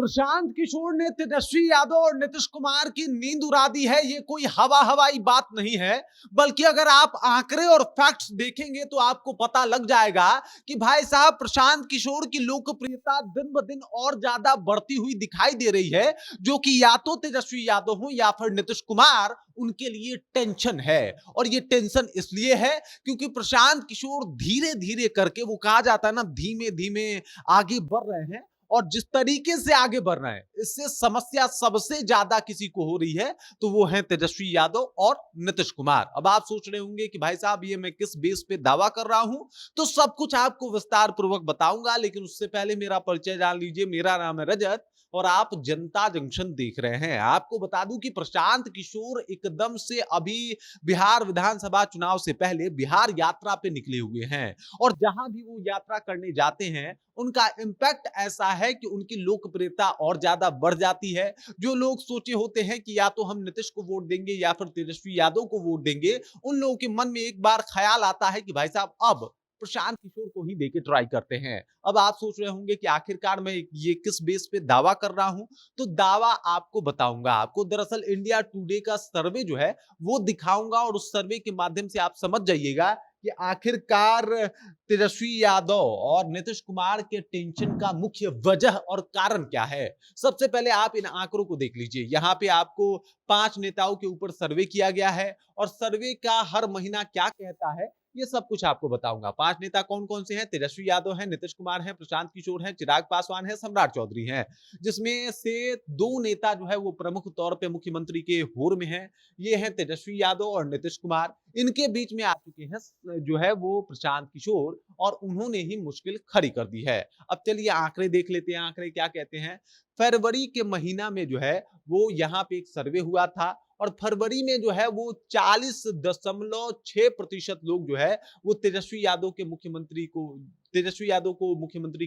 प्रशांत किशोर ने तेजस्वी यादव और नीतीश कुमार की नींद उड़ा दी है। ये कोई हवाई बात नहीं है, बल्कि अगर आप आंकड़े और फैक्ट्स देखेंगे तो आपको पता लग जाएगा कि भाई साहब प्रशांत किशोर की लोकप्रियता दिन ब दिन और ज्यादा बढ़ती हुई दिखाई दे रही है, जो कि या तो तेजस्वी यादव हो या फिर नीतीश कुमार, उनके लिए टेंशन है। और ये टेंशन इसलिए है क्योंकि प्रशांत किशोर धीरे धीरे करके, वो कहा जाता है ना, धीमे धीमे आगे बढ़ रहे हैं। और जिस तरीके से आगे बढ़ रहे हैं, इससे समस्या सबसे ज्यादा किसी को हो रही है तो वो है तेजस्वी यादव और नीतीश कुमार। अब आप सोच रहे होंगे कि भाई साहब ये मैं किस बेस पे दावा कर रहा हूं, तो सब कुछ आपको विस्तार पूर्वक बताऊंगा, लेकिन उससे पहले मेरा परिचय जान लीजिए। मेरा नाम है रजत और आप जनता जंक्शन देख रहे हैं। आपको बता दूं कि प्रशांत किशोर एकदम से अभी बिहार विधानसभा चुनाव से पहले बिहार यात्रा पे निकले हुए हैं, और जहां भी वो यात्रा करने जाते हैं उनका इंपैक्ट ऐसा है कि उनकी लोकप्रियता और ज्यादा बढ़ जाती है। जो लोग सोचे होते हैं कि या तो हम नीतीश को वोट देंगे या फिर तेजस्वी यादव को वोट देंगे, उन लोगों के मन में एक बार ख्याल आता है कि भाई साहब अब प्रशांत किशोर को ही देके ट्राई करते हैं। अब आप सोच रहे होंगे कि आखिरकार मैं ये किस बेस पे दावा कर रहा हूं, तो दावा आपको बताऊंगा। आपको दरअसल इंडिया टुडे का सर्वे जो है वो दिखाऊंगा, और उस सर्वे के माध्यम से आप समझ जाइएगा कि आखिरकार तेजस्वी यादव और नीतीश कुमार के टेंशन का मुख्य वजह और कारण क्या है। सबसे पहले आप इन आंकड़ों को देख लीजिए। यहाँ पे आपको 5 नेताओं के ऊपर सर्वे किया गया है, और सर्वे का हर महीना क्या कहता है ये सब कुछ आपको बताऊंगा। 5 नेता कौन कौन से हैं? तेजस्वी यादव हैं, नीतीश कुमार हैं, प्रशांत किशोर हैं, चिराग पासवान हैं, सम्राट चौधरी हैं। जिसमें से 2 नेता जो है वो प्रमुख तौर पे मुख्यमंत्री के होर में हैं। ये हैं तेजस्वी यादव और नीतीश कुमार। इनके बीच में आ चुके हैं जो है वो प्रशांत किशोर, और उन्होंने ही मुश्किल खड़ी कर दी है। अब चलिए आंकड़े देख लेते हैं। आंकड़े क्या कहते हैं? फरवरी के महीना में जो है वो यहाँ पे एक सर्वे हुआ था, और फरवरी में जो है वो 40.6% लोग जो है वो तेजस्वी यादव को मुख्यमंत्री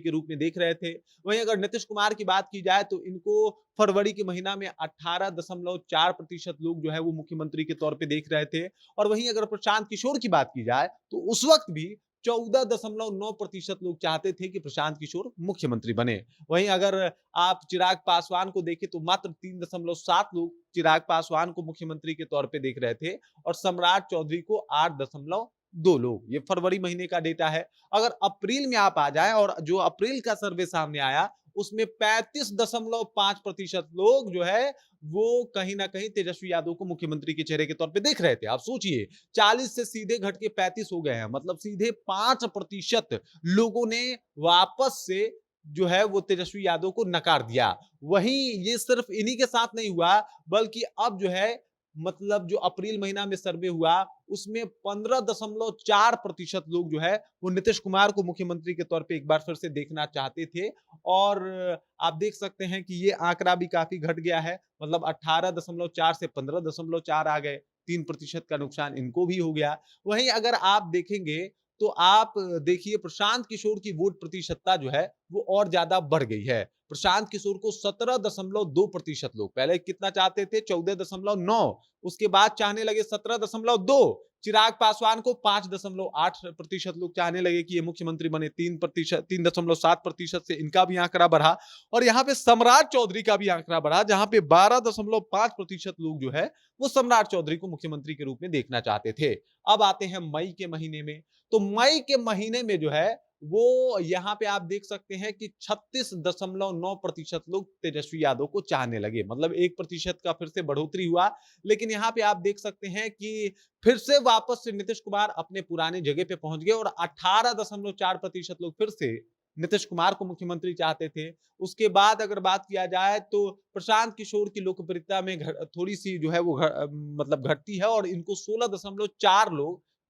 के रूप में देख रहे थे। वहीं अगर नीतीश कुमार की बात की जाए तो इनको फरवरी के महीना में 18.4% लोग जो है वो मुख्यमंत्री के तौर पे देख रहे थे। और वहीं अगर प्रशांत किशोर की बात की जाए तो उस वक्त भी 14.9% लोग चाहते थे कि प्रशांत किशोर मुख्यमंत्री बने। वहीं अगर आप चिराग पासवान को देखें तो मात्र 3.7 लोग चिराग पासवान को मुख्यमंत्री के तौर पे देख रहे थे, और सम्राट चौधरी को 8.2 लोग। ये फरवरी महीने का डेटा है। अगर अप्रैल में आप आ जाए, और जो अप्रैल का सर्वे सामने आया उसमें 35.5% लोग जो है वो कहीं ना कहीं तेजस्वी यादव को मुख्यमंत्री के चेहरे के तौर पे देख रहे थे। आप सोचिए 40 से सीधे घट के 35 हो गए हैं, मतलब सीधे 5% लोगों ने वापस से जो है वो तेजस्वी यादव को नकार दिया। वहीं ये सिर्फ इन्हीं के साथ नहीं हुआ, बल्कि अब जो है मतलब जो अप्रैल महीना में सर्वे हुआ उसमें 15.4% लोग जो है वो नीतीश कुमार को मुख्यमंत्री के तौर पे एक बार फिर से देखना चाहते थे। और आप देख सकते हैं कि ये आंकड़ा भी काफी घट गया है, मतलब 18.4 से 15.4 आ गए। 3% का नुकसान इनको भी हो गया। वहीं अगर आप देखेंगे तो आप देखिए प्रशांत किशोर की वोट प्रतिशतता जो है वो और ज्यादा बढ़ गई है। प्रशांत किशोर को 17.2% लोग, पहले कितना चाहते थे? 14.9, उसके बाद चाहने लगे 17.2। चिराग पासवान को 5.8% लोग चाहने लगे कि ये मुख्यमंत्री बने। 3.7% से इनका भी आंकड़ा बढ़ा। और यहाँ पे सम्राट चौधरी का भी आंकड़ा बढ़ा, जहां पे 12.5% लोग जो है वो सम्राट चौधरी को मुख्यमंत्री के रूप में देखना चाहते थे। अब आते हैं मई के महीने में। तो मई के महीने में जो है वो यहाँ पे आप देख सकते हैं कि 36.9% लोग तेजस्वी यादव को चाहने लगे, मतलब 1% का फिर से बढ़ोतरी हुआ। लेकिन यहाँ पे आप देख सकते हैं कि फिर से वापस से नीतीश कुमार अपने पुराने जगह पे पहुंच गए, और 18.4% लोग फिर से नीतीश कुमार को मुख्यमंत्री चाहते थे। उसके बाद अगर बात किया जाए तो प्रशांत किशोर की लोकप्रियता में थोड़ी सी जो है वो मतलब घटती है, और इनको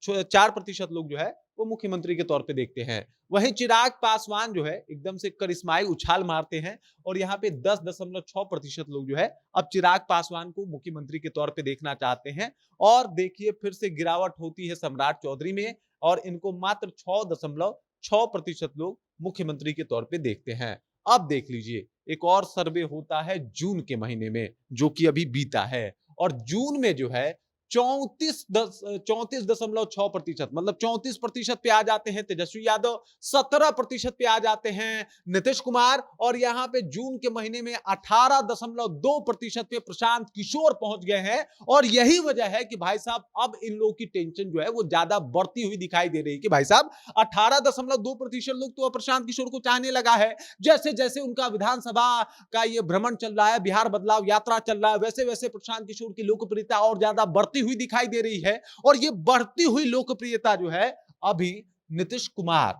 4% लोग जो है वो मुख्यमंत्री के तौर पे देखते हैं। वहीं चिराग पासवान जो है एकदम से करिश्माई उछाल मारते हैं, और यहाँ पे 10.6% लोग जो है अब चिराग पासवान को मुख्यमंत्री के तौर पे देखना चाहते हैं। और देखिए फिर से गिरावट होती है सम्राट चौधरी में, और इनको मात्र 6.6% लोग मुख्यमंत्री के तौर पे देखते हैं। अब देख लीजिए एक और सर्वे होता है जून के महीने में, जो कि अभी बीता है, और जून में जो है 34.6%, मतलब 34% पे आ जाते हैं तेजस्वी यादव, 17% पे आ जाते हैं नीतीश कुमार, और यहाँ पे जून के महीने में 18.2% पे प्रशांत किशोर पहुंच गए हैं। और यही वजह है कि भाई साहब अब इन लोगों की टेंशन जो है वो ज्यादा बढ़ती हुई दिखाई दे रही है कि भाई साहब 18.2% लोग तो प्रशांत किशोर को चाहने लगा है। जैसे जैसे उनका विधानसभा का ये भ्रमण चल रहा है, बिहार बदलाव यात्रा चल रहा है, वैसे वैसे प्रशांत किशोर की लोकप्रियता और ज्यादा बढ़ती हुई दिखाई दे रही है। और ये बढ़ती हुई लोकप्रियता जो है अभी नीतीश कुमार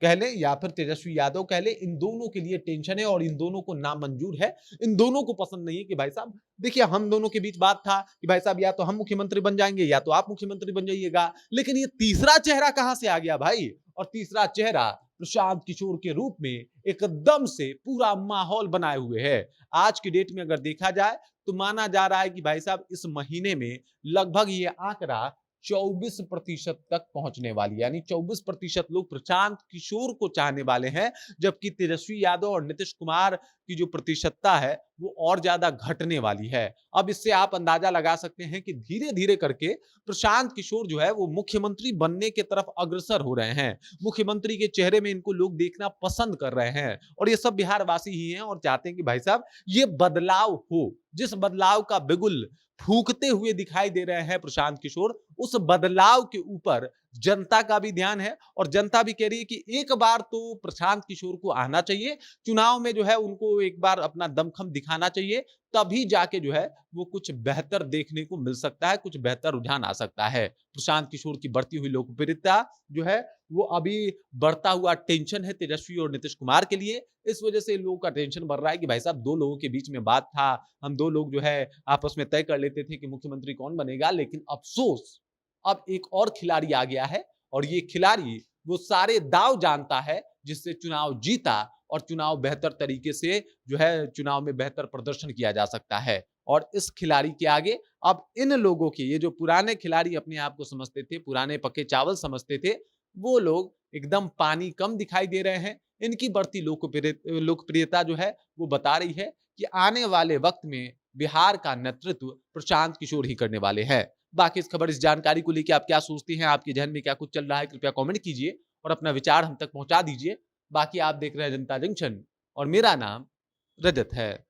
कह ले या फिर तेजस्वी यादव कह ले, इन दोनों के लिए टेंशन है और इन दोनों को नामंजूर है। इन दोनों को पसंद नहीं है कि भाई साहब देखिए, हम दोनों के बीच बात था कि भाई साहब या तो हम मुख्यमंत्री बन जाएंगे या तो आप मुख्यमंत्री बन जाइएगा, लेकिन ये तीसरा चेहरा कहां से आ गया भाई? और तीसरा चेहरा प्रशांत किशोर के रूप में एकदम से पूरा माहौल बनाए हुए है। आज की डेट में अगर देखा जाए तो माना जा रहा है कि भाई साहब इस महीने में लगभग ये आंकड़ा 24% तक पहुंचने वाली, यानी 24% लोग प्रशांत किशोर को चाहने वाले हैं, जबकि तेजस्वी यादव और नीतीश कुमार की जो प्रतिशतता है वो और ज्यादा घटने वाली है। अब इससे आप अंदाजा लगा सकते हैं कि धीरे धीरे करके प्रशांत किशोर जो है वो मुख्यमंत्री बनने की तरफ अग्रसर हो रहे हैं। मुख्यमंत्री के चेहरे में इनको लोग देखना पसंद कर रहे हैं, और ये सब बिहार वासी ही हैं और चाहते हैं कि भाई साहब ये बदलाव हो। जिस बदलाव का बिगुल फूंकते हुए दिखाई दे रहे हैं प्रशांत किशोर, उस बदलाव के ऊपर जनता का भी ध्यान है, और जनता भी कह रही है कि एक बार तो प्रशांत किशोर को आना चाहिए चुनाव में, जो है उनको एक बार अपना दमखम दिखाना चाहिए, तभी जाके जो है वो कुछ बेहतर देखने को मिल सकता है, कुछ बेहतर रुझान आ सकता है। प्रशांत किशोर की बढ़ती हुई लोकप्रियता जो है वो अभी बढ़ता हुआ टेंशन है तेजस्वी और नीतीश कुमार के लिए। इस वजह से लोगों का टेंशन बढ़ रहा है कि भाई साहब दो लोगों के बीच में बात था, हम दो लोग जो है आपस में तय कर लेते थे कि मुख्यमंत्री कौन बनेगा, लेकिन अफसोस अब एक और खिलाड़ी आ गया है, और ये खिलाड़ी वो सारे दाव जानता है जिससे चुनाव जीता, और चुनाव बेहतर तरीके से जो है चुनाव में बेहतर प्रदर्शन किया जा सकता है। और इस खिलाड़ी के आगे अब इन लोगों के, ये जो पुराने खिलाड़ी अपने आप को समझते थे, पुराने पके चावल समझते थे, वो लोग एकदम पानी कम दिखाई दे रहे हैं। इनकी बढ़ती लोकप्रियता जो है वो बता रही है कि आने वाले वक्त में बिहार का नेतृत्व प्रशांत किशोर ही करने वाले हैं। बाकी इस खबर, इस जानकारी को लेकर आप क्या सोचती हैं, आपके जहन में क्या कुछ चल रहा है, कृपया कमेंट कीजिए और अपना विचार हम तक पहुंचा दीजिए। बाकी आप देख रहे हैं जनता जंक्शन और मेरा नाम रजत है।